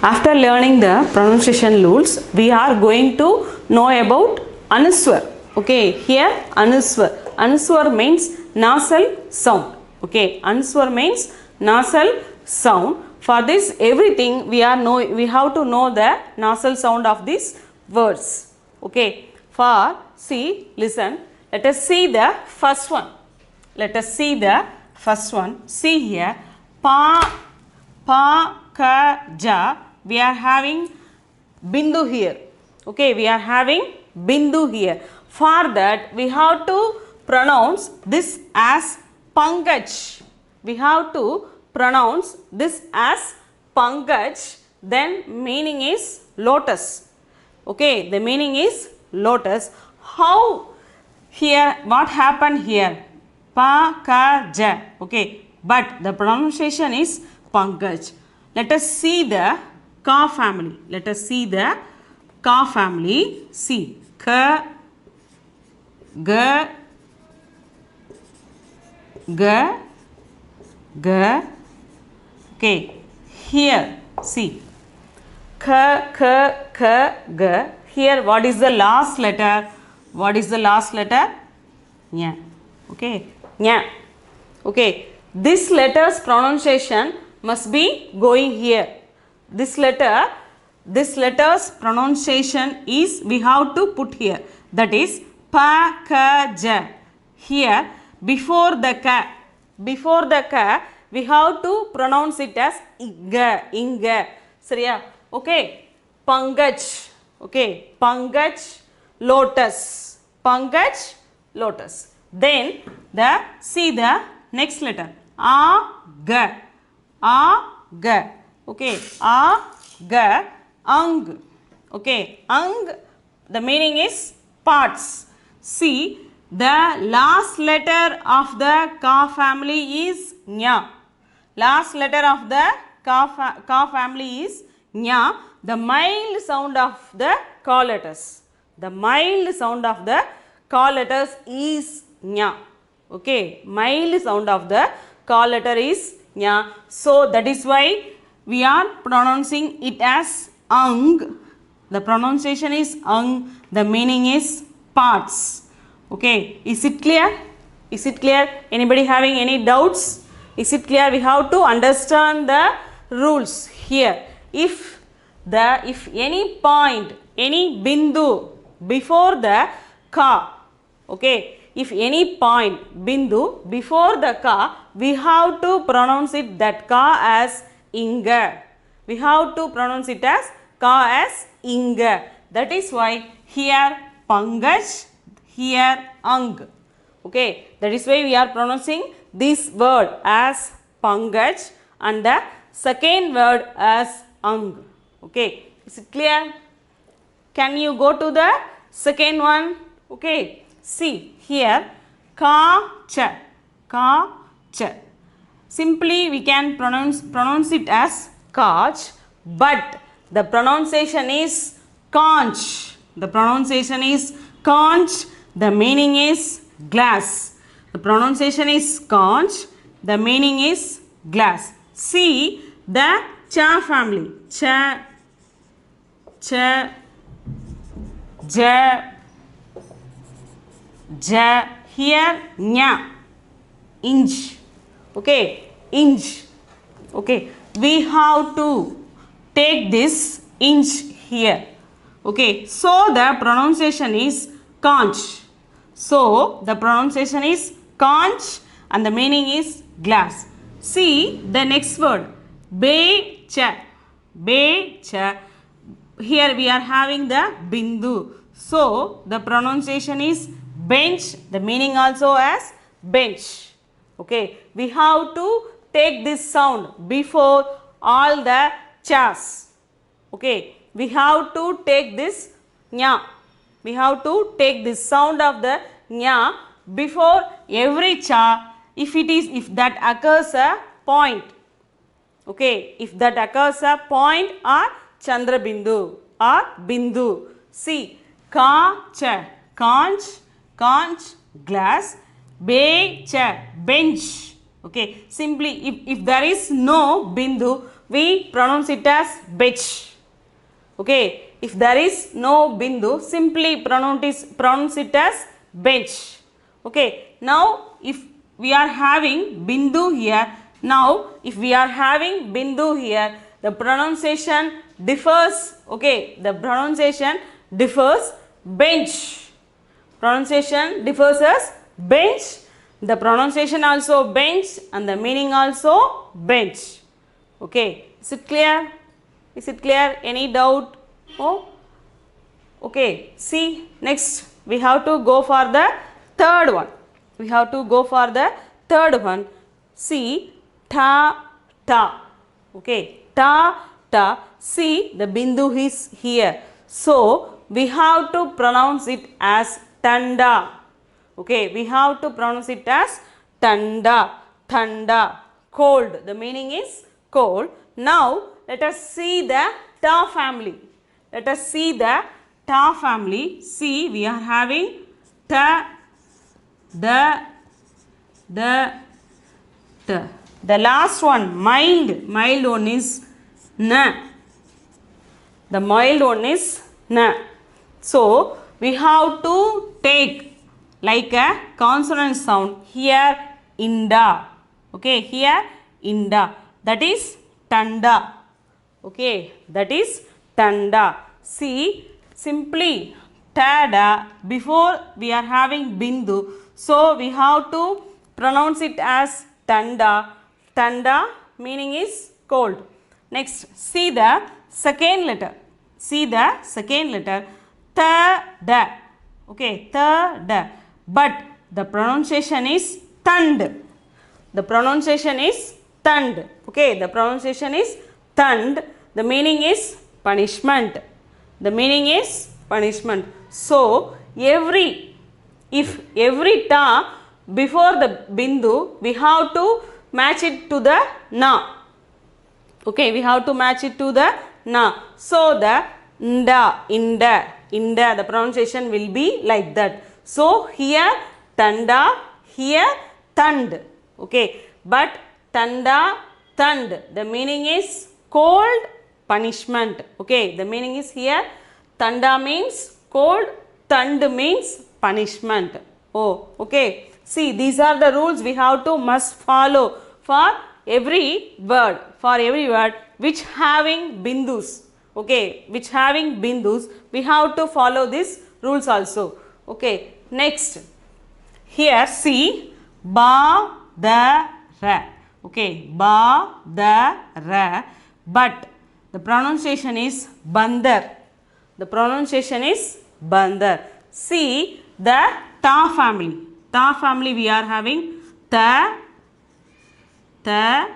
After learning the pronunciation rules, we are going to know about anuswar. Okay, here anuswar. Anuswar means nasal sound. Okay, anuswar means nasal sound. For this, everything we have to know the nasal sound of these words. Okay, for see, listen. Let us see the first one. Let us see the first one. See here, pa, ka, ja. We are having bindu here. Okay, we are having bindu here. For that, we have to pronounce this as pankaj. We have to pronounce this as pankaj. Then meaning is lotus. Okay, the meaning is lotus. How here? What happened here? Pa, ka, ja. Okay, but the pronunciation is pankaj. Let us see the ka family. Let us see the ka family. See, ka, ga, ga, ga. Okay, here see, ka, ga. Here, what is the last letter? What is the last letter? Nya. Okay, nya. Okay, this letter's pronunciation must be going here. This letter's pronunciation is we have to put here. That is pa, ka, ja. Here, before the ka, we have to pronounce it as inga. Sariya? Okay, pankaj. Okay, pankaj, lotus. Pankaj, lotus. Then see the next letter. Ga. Okay, ga, ang. Okay, ang, the meaning is parts. See, the last letter of the ka family is nya. Last letter of the ka family is nya. The mild sound of the ka letters. The mild sound of the ka letters is nya. Okay, mild sound of the ka letter is nya. So that is why we are pronouncing it as ang. The pronunciation is ang. The meaning is parts. Okay, is it clear? Is it clear? Anybody having any doubts? Is it clear? We have to understand the rules here. If any point, any bindu before the ka, okay, if any point bindu before the ka, we have to pronounce it that ka as inga. We have to pronounce it as ka as inga. That is why here pankaj, here ang. Okay, that is why we are pronouncing this word as pankaj and the second word as ang. Okay, is it clear? Can you go to the second one? Okay, see here ka, cha. Simply we can pronounce it as kach, but the pronunciation is conch. The pronunciation is conch. The meaning is glass. The pronunciation is conch. The meaning is glass. See the cha family. Cha, ja, here nya, inch. Okay, inch. Okay, we have to take this inch here. Okay, so the pronunciation is conch. So the pronunciation is conch and the meaning is glass. See the next word, becha. Here we are having the bindu. So the pronunciation is bench. The meaning also as bench. Okay, we have to take this sound before all the chas. Okay, we have to take this nya. We have to take this sound of the nya before every cha if that occurs a point. Okay, if that occurs a point or chandra bindu or bindu. See, ka, cha, conch, glass, be, cha, bench. Okay, simply if there is no bindu, we pronounce it as bench. Okay, if there is no bindu, simply pronounce it as bench. Okay, now if we are having bindu here, the pronunciation differs. Okay, the pronunciation differs bench. Pronunciation differs as bench. The pronunciation also bench and the meaning also bench. Okay, is it clear? Is it clear? Any doubt? Oh, okay. See, next we have to go for the third one. See, ta. Okay, ta. See, the bindu is here. So, we have to pronounce it as tanda. Okay, we have to pronounce it as tanda. Cold. The meaning is cold. Now, let us see the ta family. See, we are having ta, the. The last one, mild one is na. The mild one is na. So, we have to take like a consonant sound here, inda. Okay, here, inda. That is tanda. Okay, that is tanda. See, simply tada, before we are having bindu. So, we have to pronounce it as tanda. Tanda meaning is cold. Next, see the second letter. Ta. Okay, ta. But the pronunciation is tand. Okay, the pronunciation is tand. The meaning is punishment. So, if every ta before the bindu, we have to match it to the na. Okay, we have to match it to the na. So, the inda, the pronunciation will be like that. So, here tanda, here tand. Okay, but tanda, tand, the meaning is cold, punishment. Okay, the meaning is here tanda means cold, tand means punishment. Oh, okay. See, these are the rules we have to must follow for every word which having bindus. Okay, which having bindus, we have to follow these rules also. Okay, next. Here see, ba, da, ra. Okay, ba, da, ra. But the pronunciation is bandar. See the ta family. We are having ta, the,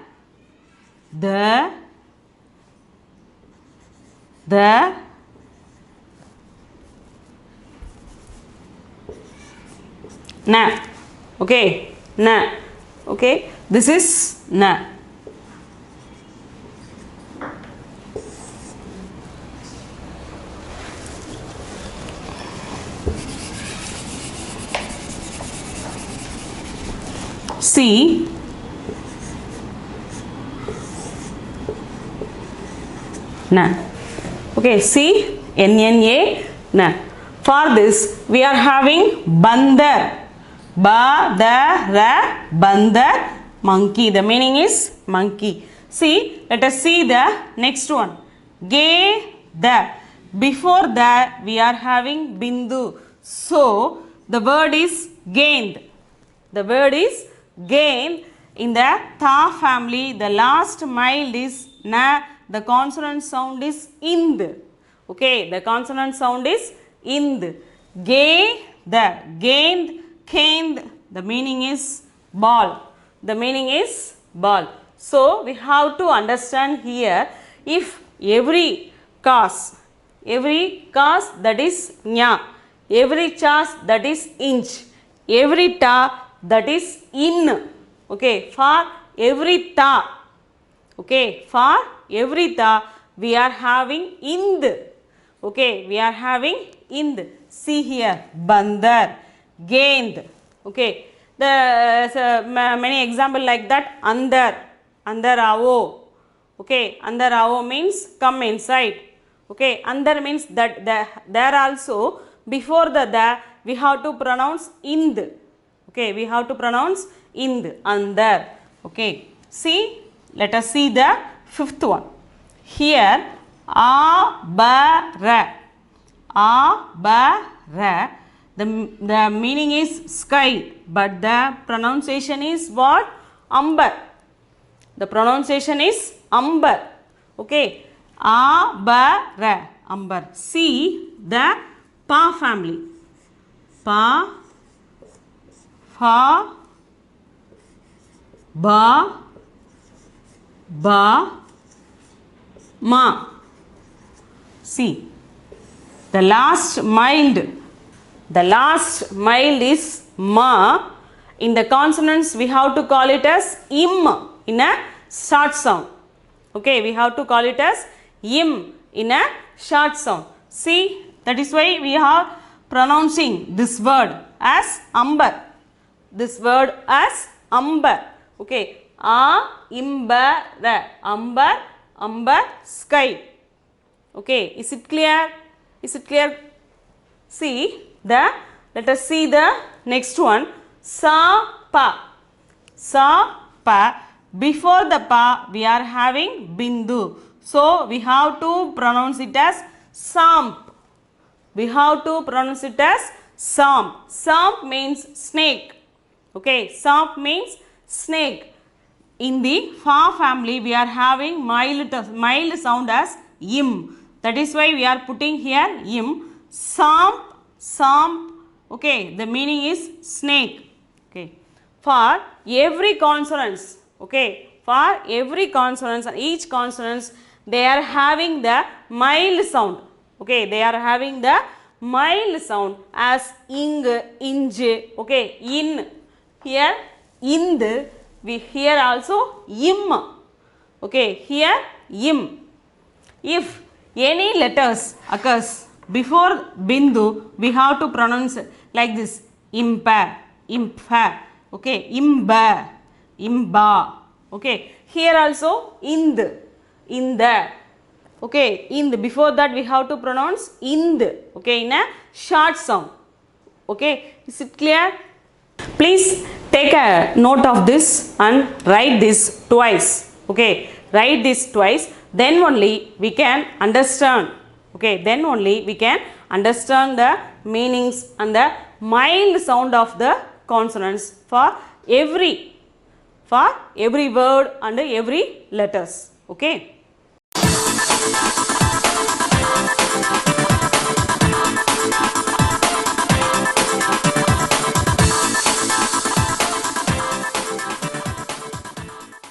na. Okay, na. Okay, this is na. See, na. Okay, see, N-N-A, na. For this, we are having bandar. Ba, da, ra, bandar, monkey. The meaning is monkey. See, let us see the next one. Ge, da. Before that, we are having bindu. So, the word is gained. In the ta family, the last mild is na. The consonant sound is ind. Okay, the consonant sound is ind. Ge, the, gained, caned, the meaning is ball. So, we have to understand here, if every cause that is nya, every chas that is inch, every ta that is in. Okay, for every ta, we are having ind. Okay, we are having ind. See here, bandar, gained. Okay, the many example like that. Andar, avo. Okay, andar avo means come inside. Okay, andar means that there also before the we have to pronounce ind. Okay, we have to pronounce ind, andar. Okay, see, let us see the fifth one. Here, abara. Abara. The meaning is sky, but the pronunciation is what? Ambar. The pronunciation is ambar. Okay, abara, ambar. See the pa family. Pa, fa, ba, ba, ma. See, the last mild is ma. In the consonants we have to call it as im in a short sound. Okay, we have to call it as im in a short sound. See, that is why we are pronouncing this word as ambar. This word as ambar. Okay, imbar, ambar, ambar, sky. Okay, is it clear? Is it clear? See let us see the next one. Sa pa. Sa pa. Before the pa we are having bindu. So we have to pronounce it as samp. We have to pronounce it as samp. Samp means snake. Okay, samp means snake. In the fa family we are having mild sound as im. That is why we are putting here im. Samp, samp. Okay, the meaning is snake. Okay, for every consonants. Okay, for every consonants and each consonants they are having the mild sound. Okay, they are having the mild sound as ing, inj. Okay, in. Here ind. We here also im. Okay, here im. If any letters occurs before bindu, we have to pronounce like this: impa, impa. Okay, imba, imba. Okay, here also ind, inda. Okay, ind. Before that we have to pronounce ind. Okay, in a short sound. Okay, is it clear? Please take a note of this and write this twice. Okay, write this twice. Then only we can understand. Okay, then only we can understand the meanings and the mild sound of the consonants for every word and every letters. Okay.